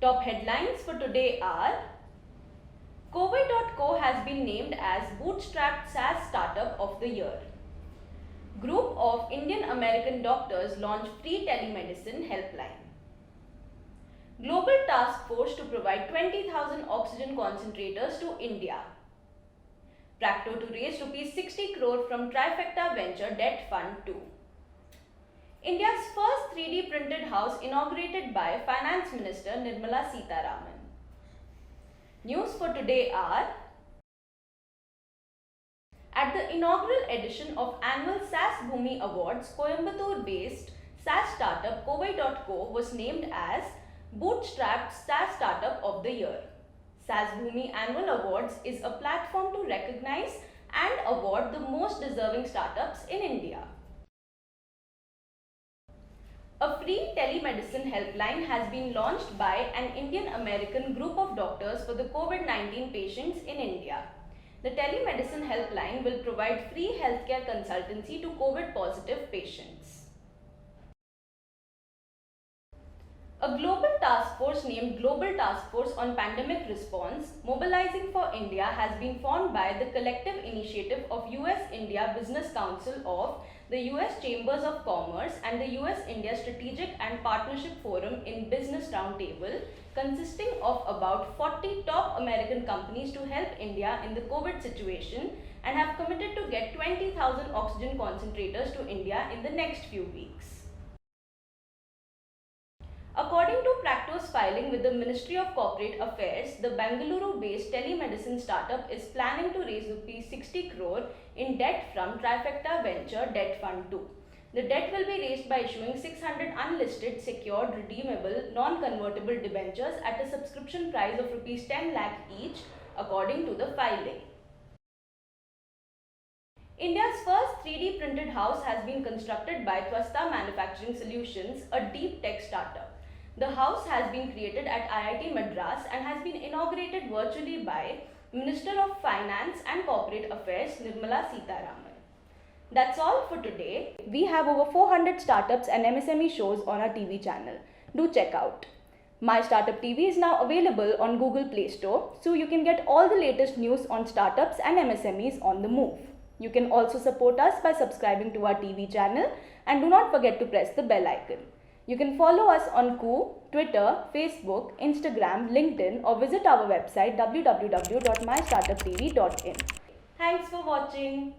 Top headlines for today are: Covid.co has been named as Bootstrapped SaaS Startup of the Year. Group of Indian American doctors launch free telemedicine helpline. Global task force to provide 20,000 oxygen concentrators to India. Practo to raise rupees 60 crore from Trifecta Venture Debt Fund 2. India's first 3D printed house inaugurated by Finance Minister Nirmala Sitharaman. News for today are: at the inaugural edition of annual SaaS Bhumi Awards, Coimbatore-based SaaS startup Kovai.co was named as Bootstrapped SaaS Startup of the Year. SaaS Bhumi Annual Awards is a platform to recognize and award the most deserving startups in India. A free telemedicine helpline has been launched by an Indian American group of doctors for the COVID-19 patients in India. The telemedicine helpline will provide free healthcare consultancy to COVID positive patients. A global task force named Global Task Force on Pandemic Response, Mobilizing for India has been formed by the collective initiative of US-India Business Council of the US Chambers of Commerce and the US-India Strategic and Partnership Forum in Business Roundtable, consisting of about 40 top American companies to help India in the COVID situation, and have committed to get 20,000 oxygen concentrators to India in the next few weeks. According to Practo's filing with the Ministry of Corporate Affairs, the Bengaluru-based telemedicine startup is planning to raise rupees 60 crore in debt from Trifecta Venture Debt Fund 2. The debt will be raised by issuing 600 unlisted, secured, redeemable, non-convertible debentures at a subscription price of rupees 10 lakh each, according to the filing. India's first 3D printed house has been constructed by Twasta Manufacturing Solutions, a deep tech startup. The house has been created at IIT Madras and has been inaugurated virtually by Minister of Finance and Corporate Affairs Nirmala Sitharaman. That's all for today. We have over 400 startups and MSME shows on our TV channel. Do check out. My Startup TV is now available on Google Play Store, so you can get all the latest news on startups and MSMEs on the move. You can also support us by subscribing to our TV channel, and do not forget to press the bell icon. You can follow us on Koo, Twitter, Facebook, Instagram, LinkedIn, or visit our website www.mystartuptv.in. Thanks for watching.